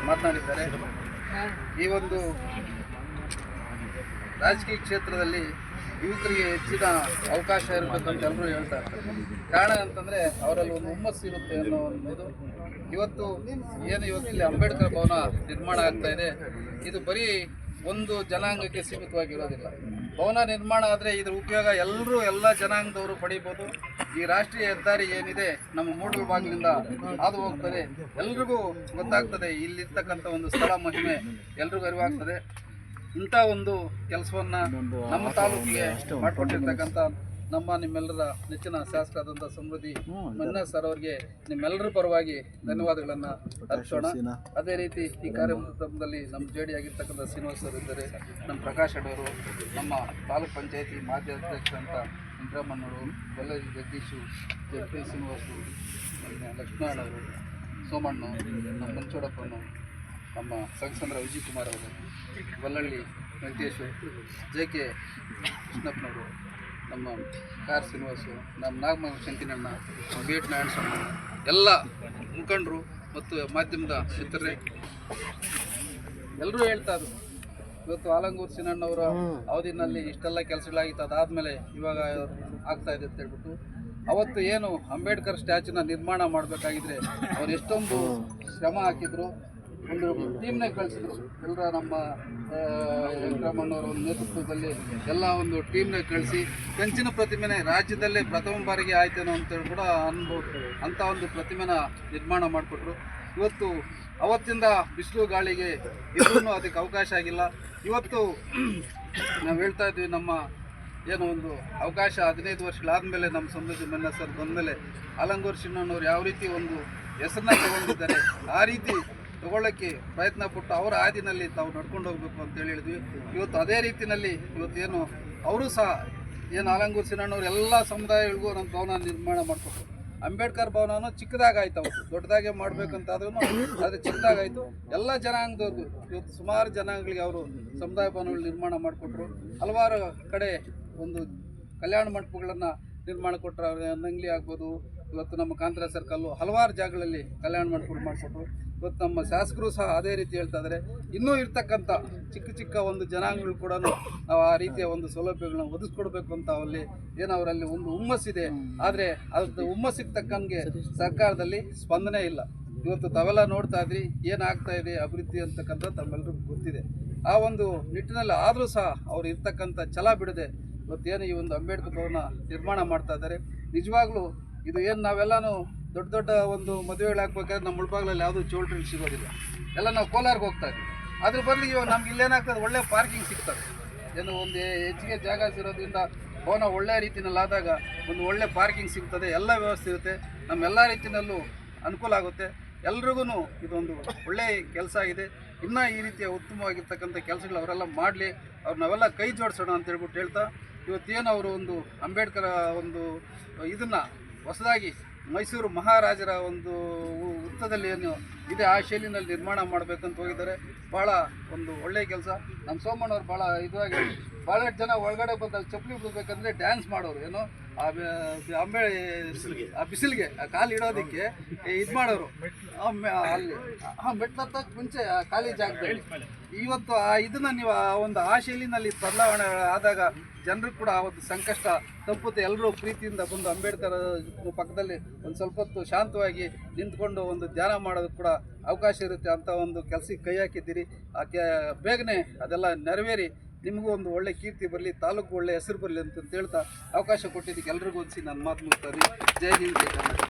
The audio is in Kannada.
ಮಾತನಾಡಿದ್ದಾರೆ. ಈ ಒಂದು ರಾಜಕೀಯ ಕ್ಷೇತ್ರದಲ್ಲಿ ಯುವಕರಿಗೆ ಹೆಚ್ಚಿನ ಅವಕಾಶ ಇರಬೇಕು ಅಂತ ಎಲ್ಲರೂ ಹೇಳ್ತಾ ಇರ್ತಾರೆ. ಕಾರಣ ಅಂತಂದರೆ ಅವರಲ್ಲಿ ಒಂದು ಹುಮ್ಮಸ್ಸು ಇರುತ್ತೆ ಅನ್ನೋ ಒಂದು ಇದು. ಇವತ್ತು ಇಲ್ಲಿ ಅಂಬೇಡ್ಕರ್ ಭವನ ನಿರ್ಮಾಣ ಆಗ್ತಾ ಇದೆ. ಇದು ಬರೀ ಒಂದು ಜನಾಂಗಕ್ಕೆ ಸೀಮಿತವಾಗಿರೋದಿಲ್ಲ. ಭವನ ನಿರ್ಮಾಣ ಆದರೆ ಇದರ ಉಪಯೋಗ ಎಲ್ಲ ಜನಾಂಗದವರು ಪಡೀಬೋದು. ಈ ರಾಷ್ಟ್ರೀಯ ಹೆದ್ದಾರಿ ಏನಿದೆ ನಮ್ಮ ಮೂಡಲಬಾಗಿಲಿಂದ ಹಾದು ಹೋಗ್ತದೆ, ಎಲ್ರಿಗೂ ಗೊತ್ತಾಗ್ತದೆ. ಇಲ್ಲಿರ್ತಕ್ಕಂಥ ಒಂದು ಸ್ಥಳ ಮಹಿಮೆ ಎಲ್ರಿಗೂ ಅರಿವಾಗ್ತದೆ. ಇಂಥ ಒಂದು ಕೆಲಸವನ್ನು ನಮ್ಮ ತಾಲೂಕಿಗೆ ಮಾಡಿಕೊಟ್ಟಿರ್ತಕ್ಕಂಥ ನಿಮ್ಮೆಲ್ಲರ ನೆಚ್ಚಿನ ಶಾಸಕರಾದಂಥ ಸಮೃದ್ಧಿ ಮನ್ನರ್ ಸರ್ ಅವರಿಗೆ ನಿಮ್ಮೆಲ್ಲರ ಪರವಾಗಿ ಧನ್ಯವಾದಗಳನ್ನು ಅರ್ಪಿಸೋಣ. ಅದೇ ರೀತಿ ಈ ಕಾರ್ಯಕ್ರಮದಲ್ಲಿ ನಮ್ಮ ಜೇಡಿ ಆಗಿರ್ತಕ್ಕಂಥ ಶ್ರೀನಿವಾಸ್ ಅವರು ಇದ್ದಾರೆ, ನಮ್ಮ ಪ್ರಕಾಶ್ ಅಡವರು, ನಮ್ಮ ತಾಲೂಕ್ ಪಂಚಾಯತಿ ಮಾಜಿ ಅಧ್ಯಕ್ಷ ಅಂತ ಇಂದ್ರಮ್ಮನವರು, ಬಳ್ಳಾರಿ ಜಗದೀಶು, ಜೆ.ಪಿ. ಶ್ರೀನಿವಾಸು, ಲಕ್ಷ್ಮಣ ಅವರು, ಸೋಮಣ್ಣ, ನಮ್ಮ ಮಂಚೋಡಪ್ಪನು, ನಮ್ಮ ಸಂಘಸಂದ್ರ ವಿಜಯ್ ಕುಮಾರ್ ಅವರು, ಬಲ್ಲಳ್ಳಿ ವೆಂಕಟೇಶು, ಜೆ.ಕೆ. ಕೃಷ್ಣಪ್ಪನವರು, ನಮ್ಮ ಕಾರ್ ಶ್ರೀನಿವಾಸು, ನಮ್ಮ ನಾಗಮಂಗಲ ಶಂಕಿನಣ್ಣ, ಬೇಟ್ ನಾರಾಯಣಸ್ವಾಮಿ, ಎಲ್ಲ ಮುಖಂಡರು ಮತ್ತು ಮಾಧ್ಯಮದ ಮಿತ್ರರೇ ಎಲ್ಲರೂ ಹೇಳ್ತಾ ಇದ್ರು. ಇವತ್ತು ಆಲಂಗೂರು ಸಿನಣ್ಣವರ ಅವಧಿನಲ್ಲಿ ಇಷ್ಟೆಲ್ಲ ಕೆಲಸಗಳಾಗಿತ್ತು, ಅದಾದಮೇಲೆ ಇವಾಗ ಆಗ್ತಾ ಇದೆ ಅಂತ ಹೇಳ್ಬಿಟ್ಟು ಅವತ್ತು ಏನು ಅಂಬೇಡ್ಕರ್ ಸ್ಟ್ಯಾಚ್ಯೂನ ನಿರ್ಮಾಣ ಮಾಡಬೇಕಾಗಿದ್ರೆ ಅವ್ರು ಎಷ್ಟೊಂದು ಶ್ರಮ ಹಾಕಿದ್ರು. ಒಂದು ಟೀಮ್ನೇ ಕಳಿಸಿದ್ರು. ಎಲ್ಲರ ನಮ್ಮ ವೆಂಕಟರಮಣ್ಣವರ ಒಂದು ನೇತೃತ್ವದಲ್ಲಿ ಎಲ್ಲ ಒಂದು ಟೀಮ್ನೇ ಕಳಿಸಿ ಕಂಚಿನ ಪ್ರತಿಮೆನೇ ರಾಜ್ಯದಲ್ಲೇ ಪ್ರಥಮ ಬಾರಿಗೆ ಆಯ್ತೇನೋ ಅಂತೇಳಿ ಕೂಡ ಅನ್ಬೋದು. ಅಂಥ ಒಂದು ಪ್ರತಿಮೆನ ನಿರ್ಮಾಣ ಮಾಡಿಕೊಟ್ರು. ಇವತ್ತು ಅವತ್ತಿಂದ ಬಿಸಿಲು ಗಾಳಿಗೆ ಇನ್ನೂ ಅದಕ್ಕೆ ಅವಕಾಶ ಆಗಿಲ್ಲ. ಇವತ್ತು ನಾವು ಹೇಳ್ತಾ ಇದ್ವಿ, ನಮ್ಮ ಏನೋ ಒಂದು ಅವಕಾಶ 15 ವರ್ಷಗಳಾದಮೇಲೆ ನಮ್ಮ ಸಮೃದ್ಧಿ ಮನ್ನರ್ ಸರ್ ಬಂದಮೇಲೆ ಆಲಂಗೂರು ಶಿವಣ್ಣನವ್ರು ಯಾವ ರೀತಿ ಒಂದು ಹೆಸರನ್ನ ತಗೊಂಡಿದ್ದಾರೆ ಆ ರೀತಿ ತಗೊಳ್ಳೋಕ್ಕೆ ಪ್ರಯತ್ನ ಪಟ್ಟು ಅವರ ಹಾದಿನಲ್ಲಿ ತಾವು ನಡ್ಕೊಂಡು ಹೋಗಬೇಕು ಅಂತೇಳಿ ಹೇಳಿದ್ವಿ. ಇವತ್ತು ಅದೇ ರೀತಿಯಲ್ಲಿ ಇವತ್ತೇನು ಅವರು ಸಹ ಏನು ಆಲಂಗೂರು ಸಿನಣ್ಣವ್ರು ಎಲ್ಲ ಸಮುದಾಯಗಳಿಗೂ ನಮ್ಮ ಭವನ ನಿರ್ಮಾಣ ಮಾಡಿಕೊಟ್ರು. ಅಂಬೇಡ್ಕರ್ ಭವನನೂ ಚಿಕ್ಕದಾಗಾಯ್ತು, ಅವತ್ತು ದೊಡ್ಡದಾಗೆ ಮಾಡಬೇಕಂತಾದ್ರೂ ಅದು ಚಿಕ್ಕದಾಗಾಯಿತು. ಎಲ್ಲ ಜನಾಂಗದವ್ರಿಗೂ ಇವತ್ತು ಸುಮಾರು ಜನಾಂಗಗಳಿಗೆ ಅವರು ಸಮುದಾಯ ಭವನಗಳು ನಿರ್ಮಾಣ ಮಾಡಿಕೊಟ್ರು. ಹಲವಾರು ಕಡೆ ಒಂದು ಕಲ್ಯಾಣ ಮಂಟಪಗಳನ್ನು ನಿರ್ಮಾಣ ಕೊಟ್ಟರು. ನಂಗ್ಲಿ ಆಗ್ಬೋದು, ಇವತ್ತು ನಮ್ಮ ಕಾಂತರ ಸರ್ಕಲ್ಲು ಹಲವಾರು ಜಾಗಗಳಲ್ಲಿ ಕಲ್ಯಾಣ ಮಂಟಪಗಳು ಮಾಡಿಕೊಟ್ರು. ಇವತ್ತು ನಮ್ಮ ಶಾಸಕರು ಸಹ ಅದೇ ರೀತಿ ಹೇಳ್ತಾ ಇದ್ದಾರೆ. ಇನ್ನೂ ಇರ್ತಕ್ಕಂಥ ಚಿಕ್ಕ ಒಂದು ಜನಾಂಗಗಳು ಕೂಡ ನಾವು ಆ ರೀತಿಯ ಒಂದು ಸೌಲಭ್ಯಗಳನ್ನ ಒದಗಿಸ್ಕೊಡ್ಬೇಕು ಅಂತ ಅವರಲ್ಲಿ ಒಂದು ಹುಮ್ಮಸ್ಸಿದೆ. ಆದರೆ ಅದ್ರ ಹುಮ್ಮಸ್ಸಿಗೆ ತಕ್ಕಂಗೆ ಸರ್ಕಾರದಲ್ಲಿ ಸ್ಪಂದನೆ ಇಲ್ಲ. ಇವತ್ತು ತಾವೆಲ್ಲ ನೋಡ್ತಾ ಇದ್ರಿ ಏನಾಗ್ತಾ ಇದೆ ಅಭಿವೃದ್ಧಿ ಅಂತಕ್ಕಂಥ ತಮ್ಮೆಲ್ಲರಿಗೂ ಗೊತ್ತಿದೆ. ಆ ಒಂದು ನಿಟ್ಟಿನಲ್ಲಿ ಆದರೂ ಸಹ ಅವ್ರು ಇರ್ತಕ್ಕಂಥ ಛಲ ಬಿಡದೆ ಇವತ್ತೇನು ಈ ಒಂದು ಅಂಬೇಡ್ಕರ್ ಭವನ ನಿರ್ಮಾಣ ಮಾಡ್ತಾ ಇದ್ದಾರೆ. ನಿಜವಾಗ್ಲೂ ಇದು ಏನು ನಾವೆಲ್ಲನೂ ದೊಡ್ಡ ಒಂದು ಮದುವೆಗಳಾಗಬೇಕಾದ್ರೆ ನಮ್ಮ ಮುಳ್ಬಾಗ್ಲಲ್ಲಿ ಯಾವುದೂ ಚೋಲ್ಟ್ರಿ ಸಿಗೋದಿಲ್ಲ. ಎಲ್ಲ ನಾವು ಕೋಲಾರ್ಗೆ ಹೋಗ್ತಾ ಇದ್ವಿ. ಅದ್ರ ಬದಲಿಗೆ ಇವಾಗ ನಮ್ಗೆ ಇಲ್ಲೇನಾಗ್ತದೆ, ಒಳ್ಳೆ ಪಾರ್ಕಿಂಗ್ ಸಿಗ್ತದೆ. ಏನು ಒಂದು ಹೆಚ್ಚಿಗೆ ಜಾಗ ಸಿರೋದ್ರಿಂದ ಭವನ ಒಳ್ಳೆಯ ರೀತಿಯಲ್ಲಿ ಆದಾಗ ಒಂದು ಒಳ್ಳೆ ಪಾರ್ಕಿಂಗ್ ಸಿಗ್ತದೆ, ಎಲ್ಲ ವ್ಯವಸ್ಥೆ ಇರುತ್ತೆ, ನಮ್ಮೆಲ್ಲ ರೀತಿಯಲ್ಲೂ ಅನುಕೂಲ ಆಗುತ್ತೆ. ಎಲ್ರಿಗೂ ಇದೊಂದು ಒಳ್ಳೆಯ ಕೆಲಸ ಆಗಿದೆ. ಇನ್ನೂ ಈ ರೀತಿಯ ಉತ್ತಮವಾಗಿರ್ತಕ್ಕಂಥ ಕೆಲಸಗಳು ಅವರೆಲ್ಲ ಮಾಡಲಿ, ಅವ್ರು ನಾವೆಲ್ಲ ಕೈ ಜೋಡಿಸೋಣ ಅಂತ ಹೇಳ್ಬಿಟ್ಟು ಹೇಳ್ತಾ, ಇವತ್ತೇನು ಅವರು ಒಂದು ಅಂಬೇಡ್ಕರ್ ಒಂದು ಇದನ್ನು ಹೊಸದಾಗಿ ಮೈಸೂರು ಮಹಾರಾಜರ ಒಂದು ವೃತ್ತದಲ್ಲಿ ಏನು ಇದೆ ಆ ಶೈಲಿನಲ್ಲಿ ನಿರ್ಮಾಣ ಮಾಡಬೇಕಂತ ಹೋಗಿದ್ದಾರೆ. ಭಾಳ ಒಂದು ಒಳ್ಳೆಯ ಕೆಲಸ. ನಮ್ಮ ಸೋಮಣ್ಣವ್ರು ಭಾಳ ಇದಾಗಿ ಭಾಳಷ್ಟು ಜನ ಒಳಗಡೆ ಬಂದಾಗ ಚಪ್ಪಲಿ ಬಿಡಬೇಕಂದ್ರೆ ಡ್ಯಾನ್ಸ್ ಮಾಡೋರು, ಏನೋ ಆ ಬಿಸಿಲಿಗೆ ಕಾಲು ಇಡೋದಕ್ಕೆ ಇದು ಮಾಡೋರು ಅಲ್ಲಿ ಮೆಟ್ಲತ್ತಕ್ಕೆ ಮುಂಚೆ ಖಾಲಿ ಜಾಗದಲ್ಲಿ. ಇವತ್ತು ಇದನ್ನು ನೀವು ಆ ಶೈಲಿನಲ್ಲಿ ಬದಲಾವಣೆ ಆದಾಗ ಜನರು ಕೂಡ ಆ ಒಂದು ಸಂಕಷ್ಟ ತಪ್ಪುತ್ತೆ. ಎಲ್ಲರೂ ಪ್ರೀತಿಯಿಂದ ಬಂದು ಅಂಬೇಡ್ಕರ್ ಪಕ್ಕದಲ್ಲಿ ಒಂದು ಸ್ವಲ್ಪ ಹೊತ್ತು ಶಾಂತವಾಗಿ ನಿಂತ್ಕೊಂಡು ಒಂದು ಧ್ಯಾನ ಮಾಡೋದಕ್ಕೆ ಕೂಡ ಅವಕಾಶ ಇರುತ್ತೆ. ಅಂತ ಒಂದು ಕೆಲಸಕ್ಕೆ ಕೈ ಹಾಕಿದ್ದೀರಿ. ಬೇಗನೆ ಅದೆಲ್ಲ ನೆರವೇರಿ ನಿಮಗೂ ಒಂದು ಒಳ್ಳೆ ಕೀರ್ತಿ ಬರಲಿ, ತಾಲೂಕು ಒಳ್ಳೆ ಹೆಸರು ಬರಲಿ ಅಂತ ಹೇಳ್ತಾ ಅವಕಾಶ ಕೊಟ್ಟಿದ್ದಕ್ಕೆ ಎಲ್ರಿಗೂ ನಾನು ಮಾತು ಮುಗಿಸ್ತೀನಿ. ಜೈ ಹಿಂದ್, ಜೈ ಕರ್ನಾಟಕ.